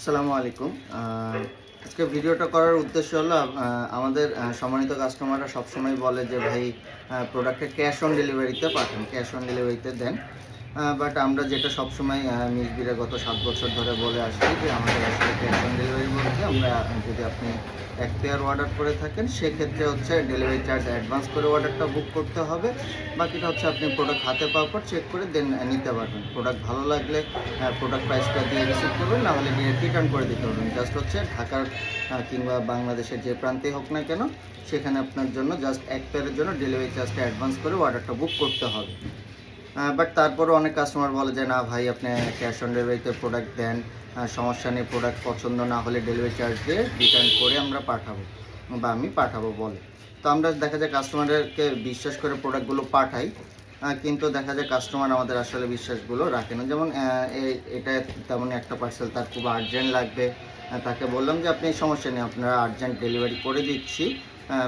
আসসালামু আলাইকুম। আজকে ভিডিওটা করার উদ্দেশ্য হলো আমাদের সম্মানিত কাস্টমাররা সবসময় বলে যে ভাই প্রোডাক্টটা ক্যাশ অন ডেলিভারিতে পাঠান, ক্যাশ অন ডেলিভারিতে দেন। বাট আমরা যেটা সবসময় মিসবিরে গত ৭ বছর ধরে বলে আসছি যে আমাদের আসলে ক্যাশ অন ডেলিভারি বলতে আমরা যদি আপনি এক পেয়ার অর্ডার করে থাকেন সেক্ষেত্রে হচ্ছে ডেলিভারি চার্জ অ্যাডভান্স করে অর্ডারটা বুক করতে হবে। বাকিটা হচ্ছে আপনি প্রোডাক্ট হাতে পাওয়ার পর চেক করে দেন নিতে পারবেন। প্রোডাক্ট ভালো লাগলে প্রোডাক্ট প্রাইসটা দিয়ে রিসিভ করবেন, না হলে ডিরেক্ট রিটার্ন করে দিতে পারবেন। জাস্ট হচ্ছে ঢাকার কিংবা বাংলাদেশের যে প্রান্তেই হোক না কেন সেখানে আপনার জন্য জাস্ট এক পেয়ারের জন্য ডেলিভারি চার্জটা অ্যাডভান্স করে অর্ডারটা বুক করতে হবে। বাট তারপরও অনেক কাস্টমার বলে যে না ভাই আপনি ক্যাশ অন ডেলিভারিতে প্রোডাক্ট দেন, সমস্যা নেই, প্রোডাক্ট পছন্দ না হলে ডেলিভারি চার্জ দিয়ে রিটার্ন করে আমরা পাঠাবো বা আমি পাঠাবো বলে। তো আমরা দেখা যায় কাস্টমারদেরকে বিশ্বাস করে প্রোডাক্টগুলো পাঠাই, কিন্তু দেখা যায় কাস্টমার আমাদের আসলে বিশ্বাসগুলো রাখে না। যেমন এটা তেমনই একটা পার্সেল তার খুব আর্জেন্ট লাগবে, তাকে বললাম যে আপনি সমস্যা নেই আপনারা আর্জেন্ট ডেলিভারি করে দিচ্ছি,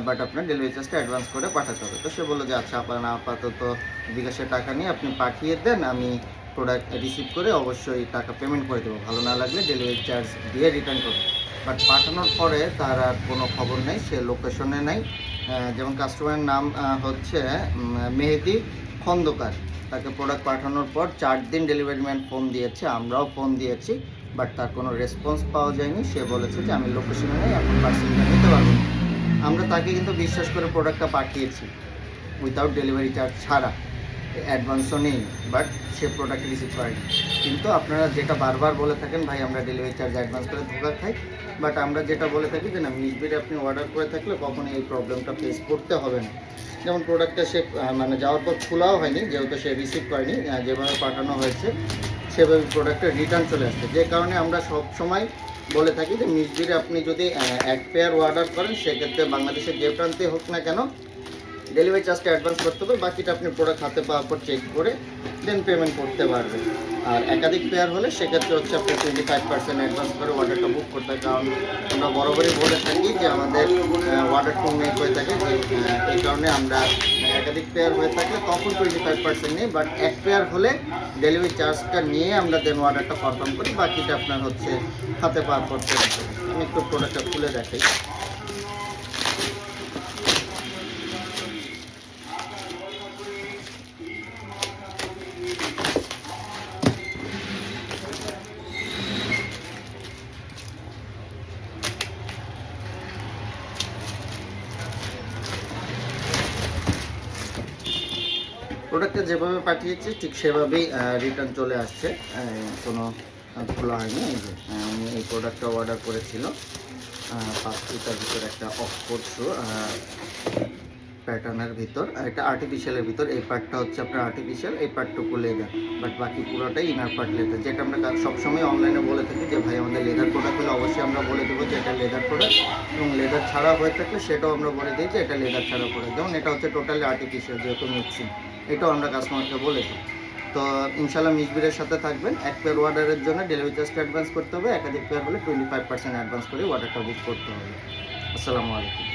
বাট আপনার ডেলিভারি চার্জটা অ্যাডভান্স করে পাঠাতে হবে। তো সে বললো যে আচ্ছা আপনার আপাতত বিকাশের টাকা নিয়ে আপনি পাঠিয়ে দেন, আমি প্রোডাক্ট রিসিভ করে অবশ্যই টাকা পেমেন্ট করে দেবো, ভালো না লাগলে ডেলিভারি চার্জ দিয়ে রিটার্ন করবো। বাট পাঠানোর পরে তার আর কোনো খবর নেই, সে লোকেশনে নেই। যেমন কাস্টমারের নাম হচ্ছে মেহেদি খন্দকার, তাকে প্রোডাক্ট পাঠানোর পর 4 দিন ডেলিভারি ম্যান ফোন দিয়েছে, আমরাও ফোন দিয়েছি, বাট তার কোনো রেসপন্স পাওয়া যায়নি। সে বলেছে যে আমি লোকেশনে নেই, এখন পার্সেলটা নিতে পারবো না। আমরা তাকে কিন্তু বিশ্বাস করে প্রোডাক্টটা পাঠিয়েছি উইথাউট ডেলিভারি চার্জ ছাড়া, অ্যাডভান্সও নেই, বাট সে প্রোডাক্ট রিসিভ করেনি। কিন্তু আপনারা যেটা বারবার বলে থাকেন ভাই আমরা ডেলিভারি চার্জ অ্যাডভান্স করে ধোকা খাই, বাট আমরা যেটা বলে থাকি যে না মিসবিরে আপনি অর্ডার করে থাকলে কখনো এই প্রবলেমটা ফেস করতে হবে না। যেমন প্রোডাক্টটা সে মানে যাওয়ার পর খোলাও হয়নি, যেহেতু সে রিসিভ করেনি, যেভাবে পাঠানো হয়েছে সেভাবে প্রোডাক্টের রিটার্ন চলে আসছে। যে কারণে আমরা সব সময় বলে থাকি যে মিসবিরে আপনি যদি এক পেয়ার অর্ডার করেন সেক্ষেত্রে বাংলাদেশের যে প্রান্তে হোক না কেন ডেলিভারি চার্জটা অ্যাডভান্স করতে হবে, বাকিটা আপনি প্রোডাক্ট হাতে পাওয়ার পর চেক করে দেন পেমেন্ট করতে পারবেন। আর একাধিক পেয়ার হলে সেক্ষেত্রে হচ্ছে আপনি 25% অ্যাডভান্স করে অর্ডারটা বুক করতে হয়, কারণ আমরা বরাবরই বলে থাকি যে আমাদের অর্ডার টু মেক হয়ে থাকে, যে এই কারণে আমরা একাধিক পেয়ার হয়ে থাকলে তখন 25% নিই, বাট এক পেয়ার হলে ডেলিভারি চার্জটা নিয়ে আমরা দেন অর্ডারটা কনফার্ম করি, বাকিটা আপনার হচ্ছে হাতে পাওয়ার পর পেমেন্ট করি। আমি একটু প্রোডাক্টটা খুলে দেখাই। প্রোডাক্টটা যেভাবে পাঠিয়েছি ঠিক সেভাবেই রিটার্ন চলে আসছে, কোনো খোলা হয়নি। এই যে আমি এই প্রোডাক্টটা অর্ডার করেছিল 5 পিসের ভিতর একটা অক্সফোর্ড শু প্যাটার্নের ভিতর, এটা আর্টিফিশিয়ালের ভিতর। এই পার্টটা হচ্ছে আপনার আর্টিফিশিয়াল, এই পার্টটুকু লেদার, বাট বাকি পুরোটাই ইনার পার্ট লেদার। যেটা আমরা সবসময় অনলাইনে বলে থাকি যে ভাই আমাদের লেদার প্রোডাক্ট হলে অবশ্যই আমরা বলে দেবো যে এটা লেদার প্রোডাক্ট, এবং লেদার ছাড়া হয়ে থাকলে সেটাও আমরা বলে দিই যে এটা লেদার ছাড়া প্রোডাক্ট। যেমন এটা হচ্ছে টোটালি আর্টিফিশিয়াল, যেহেতু মিক্সিং, এটাও আমরা কাস্টমারকে বলে দিই। তো ইনশাল্লাহ মিসবিরের সাথে থাকবেন। এক পেয়ার অর্ডারের জন্য ডেলিভারি চার্জটা অ্যাডভান্স করতে হবে, একাধিক পেয়ার হলে 25% অ্যাডভান্স করে অর্ডারটা বুক করতে হবে। আসসালামু আলাইকুম।